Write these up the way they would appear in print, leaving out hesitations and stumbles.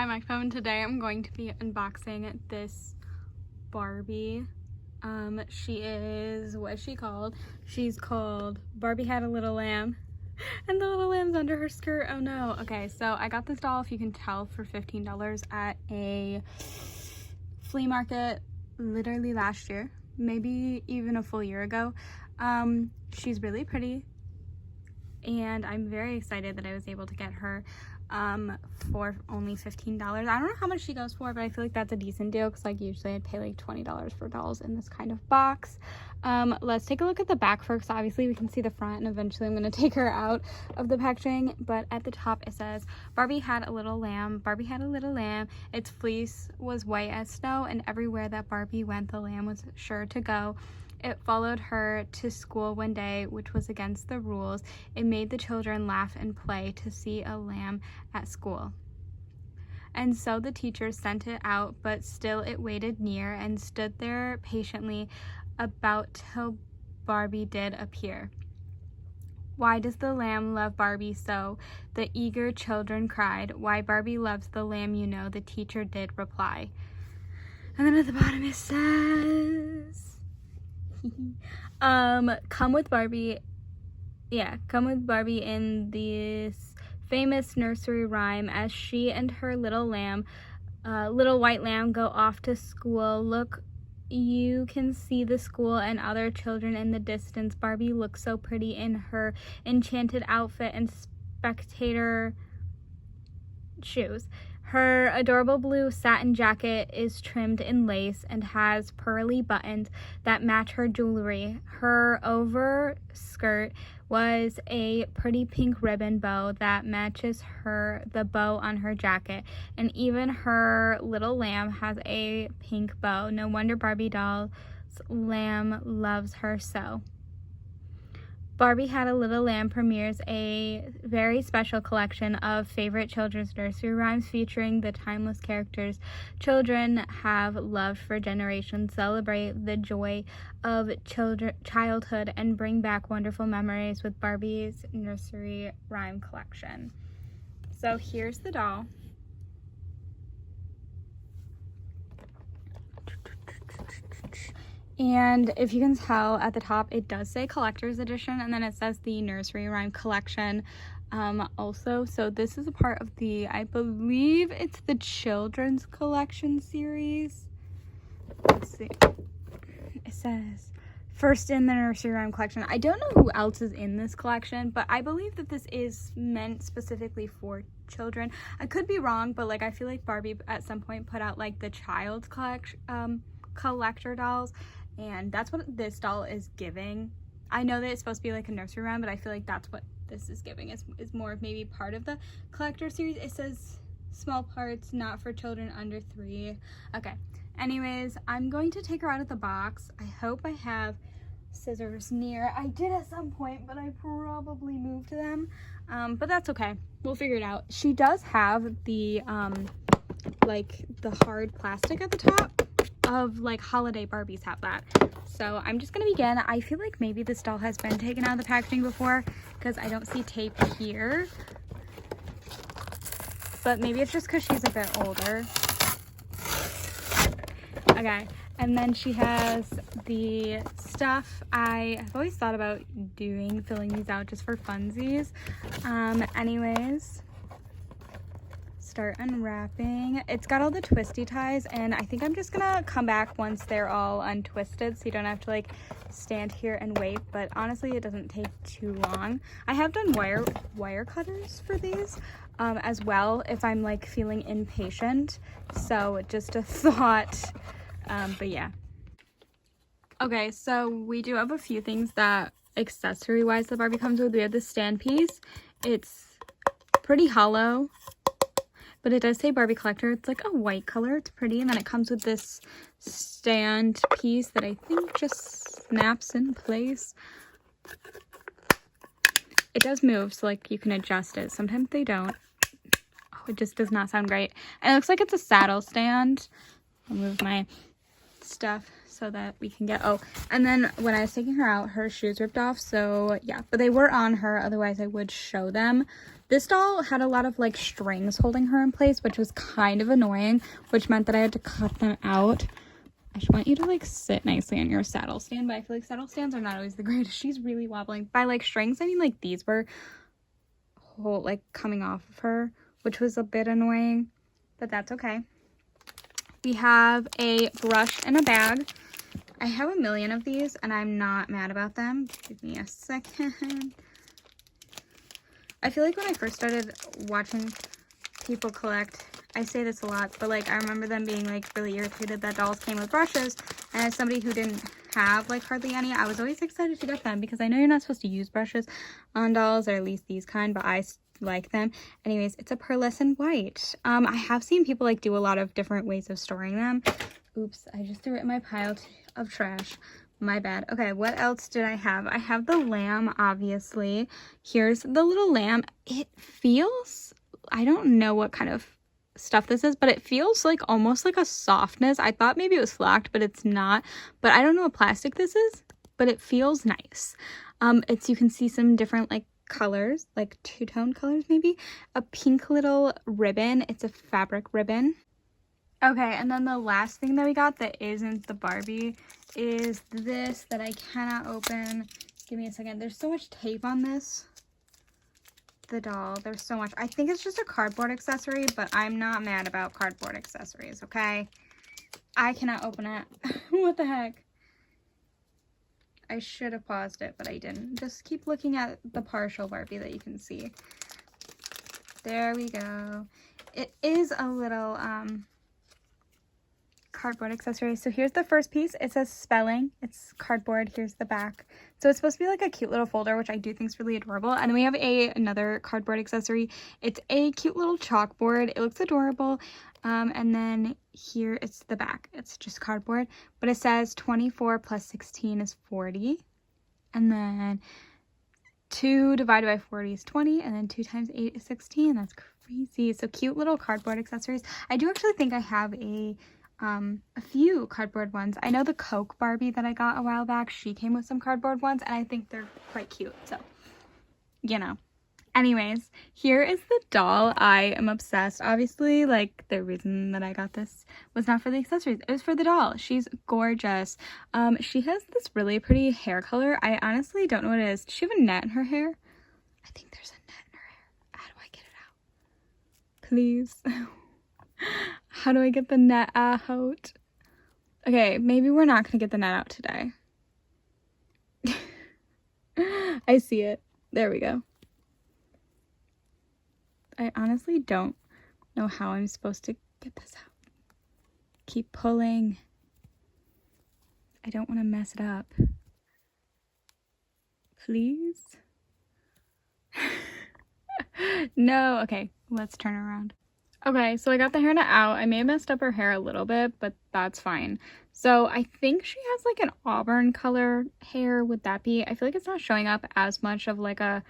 Hi, Microphone. Today I'm going to be unboxing this Barbie. She is, what is she called? She's called Barbie Had a Little Lamb. And the little lamb's under her skirt. Oh no. Okay, so I got this doll, if you can tell, for $15 at a flea market literally last year. Maybe even a full year ago. She's really pretty. And I'm very excited that I was able to get her for only $15. I don't know how much she goes for, but I feel like that's a decent deal because like usually I'd pay like $20 for dolls in this kind of box. Let's take a look at the back first. Obviously we can see the front, and eventually I'm going to take her out of the packaging, but at the top it says, Barbie had a little lamb. Barbie had a little lamb. Its fleece was white as snow, and everywhere that Barbie went, the lamb was sure to go. It followed her to school one day, which was against the rules. It made the children laugh and play to see a lamb at school. And so the teacher sent it out, but still it waited near and stood there patiently about till Barbie did appear. Why does the lamb love Barbie so? The eager children cried. Why Barbie loves the lamb, you know, the teacher did reply. And then at the bottom it says, come with Barbie in this famous nursery rhyme as she and her little lamb, little white lamb, go off to school. Look, you can see the school and other children in the distance. Barbie looks so pretty in her enchanted outfit and spectator shoes. Her adorable blue satin jacket is trimmed in lace and has pearly buttons that match her jewelry. Her overskirt was a pretty pink ribbon bow that matches the bow on her jacket. And even her little lamb has a pink bow. No wonder Barbie doll's lamb loves her so. Barbie Had a Little Lamb premieres a very special collection of favorite children's nursery rhymes featuring the timeless characters children have loved for generations. Celebrate the joy of childhood and bring back wonderful memories with Barbie's nursery rhyme collection. So here's the doll. And if you can tell at the top, it does say collector's edition, and then it says the nursery rhyme collection also. So this is a part of the, I believe it's the children's collection series. Let's see. It says first in the nursery rhyme collection. I don't know who else is in this collection, but I believe that this is meant specifically for children. I could be wrong, but like I feel like Barbie at some point put out like the child's collector dolls, and that's what this doll is giving. I know that it's supposed to be like a nursery rhyme, but I feel like that's what this is giving. Is more of maybe part of the collector series. It says small parts, not for children under 3. Okay, anyways, I'm going to take her out of the box. I hope I have scissors near. I did at some point, but I probably moved them, but that's okay, we'll figure it out. She does have the like the hard plastic at the top of like holiday Barbies have that. So I'm just gonna begin. I feel like maybe this doll has been taken out of the packaging before because I don't see tape here, but maybe it's just because she's a bit older. Okay, and then she has the stuff. I've always thought about filling these out just for funsies. Anyways, start unwrapping. It's got all the twisty ties, and I think I'm just gonna come back once they're all untwisted so you don't have to like stand here and wait, but honestly it doesn't take too long. I have done wire cutters for these as well if I'm like feeling impatient, so just a thought. But yeah. Okay, so we do have a few things that accessory wise the Barbie comes with. We have this stand piece. It's pretty hollow, but it does say Barbie Collector. It's like a white color. It's pretty. And then it comes with this stand piece that I think just snaps in place. It does move, so like you can adjust it. Sometimes they don't. Oh, it just does not sound great. And it looks like it's a saddle stand. I'll move my stuff so that we can get, oh, and then when I was taking her out, her shoes ripped off, so yeah, but they were on her, otherwise I would show them. This doll had a lot of like strings holding her in place, which was kind of annoying, which meant that I had to cut them out. I just want you to like sit nicely on your saddle stand, but I feel like saddle stands are not always the greatest. She's really wobbling. By like strings, I mean like these were whole like coming off of her, which was a bit annoying, but that's okay. We have a brush and a bag. I have a million of these and I'm not mad about them. Give me a second. I feel like when I first started watching people collect, I say this a lot, but like I remember them being like really irritated that dolls came with brushes, and as somebody who didn't have like hardly any, I was always excited to get them because I know you're not supposed to use brushes on dolls, or at least these kind, but I like them. Anyways, it's a pearlescent white. I have seen people like do a lot of different ways of storing them. Oops, I just threw it in my pile of trash. My bad. Okay, what else did I have? I have the lamb, obviously. Here's the little lamb. It feels, I don't know what kind of stuff this is, but it feels like almost like a softness. I thought maybe it was flacked, but it's not. But I don't know what plastic this is, but it feels nice. You can see some different like colors, like two-tone colors maybe. A pink little ribbon. It's a fabric ribbon. Okay, and then the last thing that we got that isn't the Barbie is this that I cannot open. Give me a second. There's so much tape on this. The doll. There's so much. I think it's just a cardboard accessory, but I'm not mad about cardboard accessories, okay? I cannot open it. What the heck? I should have paused it, but I didn't. Just keep looking at the partial Barbie that you can see. There we go. It is a little, cardboard accessory. So here's the first piece. It says spelling. It's cardboard. Here's the back. So it's supposed to be like a cute little folder, which I do think is really adorable. And then we have another cardboard accessory. It's a cute little chalkboard. It looks adorable. And then here it's the back. It's just cardboard, but it says 24 plus 16 is 40. And then 2 divided by 40 is 20. And then 2 times 8 is 16. That's crazy. So cute little cardboard accessories. I do actually think I have a few cardboard ones. I know the Coke Barbie that I got a while back, she came with some cardboard ones, and I think they're quite cute, so you know. Anyways, here is the doll. I am obsessed. Obviously, like, the reason that I got this was not for the accessories, it was for the doll. She's gorgeous. She has this really pretty hair color. I honestly don't know what it is. Does she have a net in her hair? I think there's a net in her hair. How do I get it out? Please. How do I get the net out? Okay, maybe we're not gonna get the net out today. I see it. There we go. I honestly don't know how I'm supposed to get this out. Keep pulling. I don't want to mess it up. Please? No. Okay, let's turn around. Okay, so I got the hairnet out. I may have messed up her hair a little bit, but that's fine. So I think she has like an auburn color hair. Would that be? I feel like it's not showing up as much of like a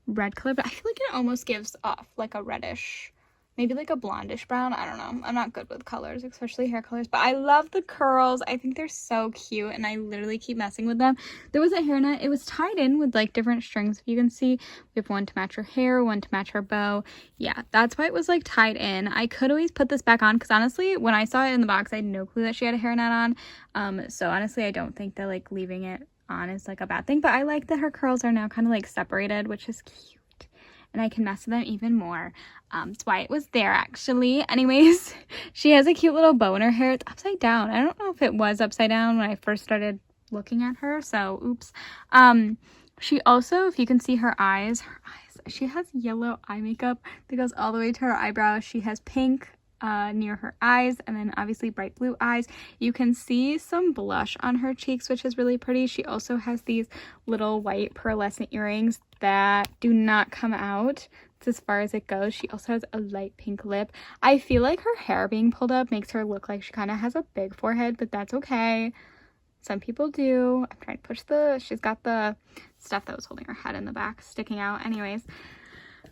red color, but I feel like it almost gives off like a reddish, maybe like a blondish brown. I don't know. I'm not good with colors, especially hair colors, but I love the curls. I think they're so cute, and I literally keep messing with them. There was a hairnet. It was tied in with like different strings. If you can see, we have one to match her hair, one to match her bow. Yeah, that's why it was like tied in. I could always put this back on because honestly, when I saw it in the box, I had no clue that she had a hairnet on. So honestly, I don't think that like leaving it on is like a bad thing, but I like that her curls are now kind of like separated, which is cute, and I can mess with them even more. That's why it was there, actually. Anyways, she has a cute little bow in her hair. It's upside down. I don't know if it was upside down when I first started looking at her, so oops. She also, if you can see her eyes, she has yellow eye makeup that goes all the way to her eyebrows. She has pink near her eyes, and then obviously bright blue eyes. You can see some blush on her cheeks, which is really pretty. She also has these little white pearlescent earrings that do not come out. That's as far as it goes. She also has a light pink lip. I feel like her hair being pulled up makes her look like she kind of has a big forehead, but that's okay. Some people do. I'm trying to push she's got the stuff that was holding her head in the back sticking out. Anyways,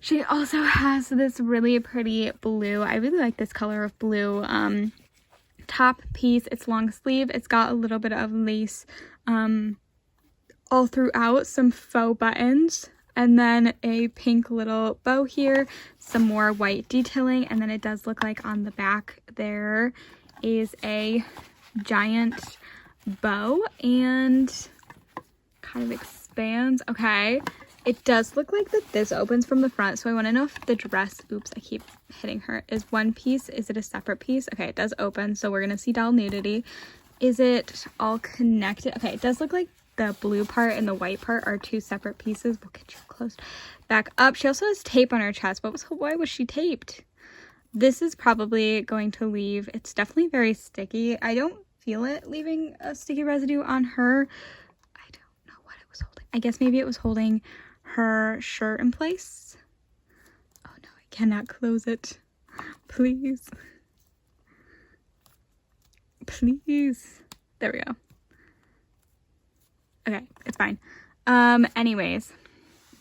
she also has this really pretty blue, I really like this color of blue, top piece. It's long sleeve. It's got a little bit of lace all throughout, some faux buttons. and then a pink little bow here, some more white detailing, and then it does look like on the back there is a giant bow and kind of expands. Okay, it does look like that this opens from the front, so I want to know if the dress, oops, I keep hitting her, is one piece. Is it a separate piece? Okay, it does open, so we're gonna see doll nudity. Is it all connected? Okay, it does look like the blue part and the white part are two separate pieces. We'll get you close back up. She also has tape on her chest. Why was she taped? This is probably going to leave. It's definitely very sticky. I don't feel it leaving a sticky residue on her. I don't know what it was holding. I guess maybe it was holding her shirt in place. Oh no, I cannot close it. Please. Please. There we go. Okay, it's fine. Anyways,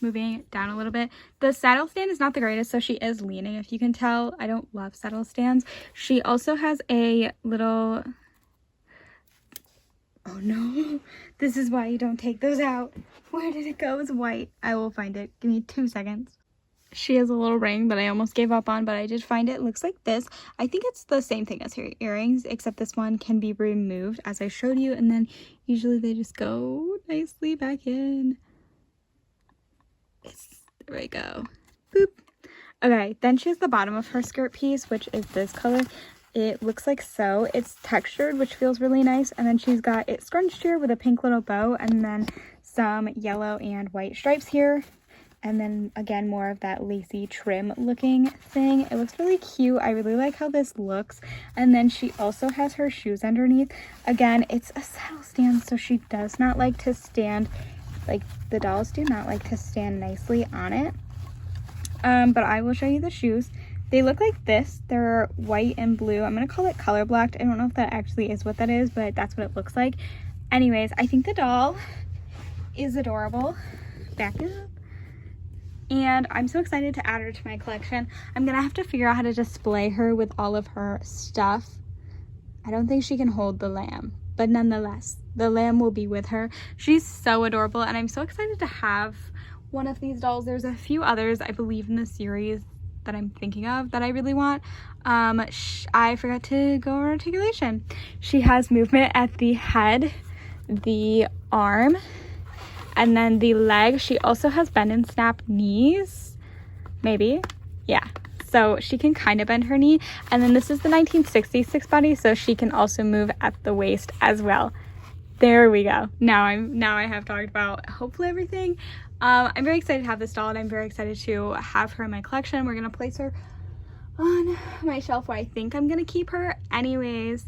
moving down a little bit. The saddle stand is not the greatest, so she is leaning. If you can tell, I don't love saddle stands. She also has a little... Oh no, this is why you don't take those out. Where did it go? It's white. I will find it. Give me 2 seconds. She has a little ring that I almost gave up on, but I did find it. It looks like this. I think it's the same thing as her earrings, except this one can be removed as I showed you, and then usually they just go nicely back in. There we go. Boop. Okay, then she has the bottom of her skirt piece, which is this color. It looks like so. It's textured, which feels really nice, and then she's got it scrunched here with a pink little bow, and then some yellow and white stripes here. And then again, more of that lacy trim looking thing. It looks really cute. I really like how this looks. And then she also has her shoes underneath. Again, it's a saddle stand, so she does not like to stand, like the dolls do not like to stand nicely on it. But I will show you the shoes. They look like this. They're white and blue. I'm gonna call it color blacked. I don't know if that actually is what that is, but that's what it looks like. Anyways, I think the doll is adorable. Back it up. And I'm so excited to add her to my collection. I'm gonna have to figure out how to display her with all of her stuff. I don't think she can hold the lamb, but nonetheless, the lamb will be with her. She's so adorable, and I'm so excited to have one of these dolls. There's a few others, I believe, in the series that I'm thinking of that I really want. I forgot to go over articulation. She has movement at the head, the arm, and then the leg. She also has bend and snap knees, maybe, yeah. So she can kind of bend her knee. And then this is the 1966 body, so she can also move at the waist as well. There we go. Now I have talked about hopefully everything. I'm very excited to have this doll, and I'm very excited to have her in my collection. We're gonna place her on my shelf where I think I'm gonna keep her. Anyways,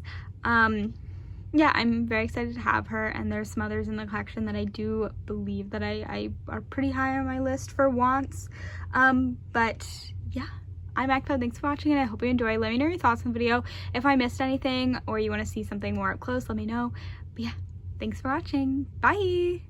yeah, I'm very excited to have her, and there's some others in the collection that I do believe that I are pretty high on my list for wants. But yeah, I'm Akpa. Thanks for watching, and I hope you enjoy. Let me know your thoughts on the video. If I missed anything or you want to see something more up close, let me know. But yeah, thanks for watching. Bye!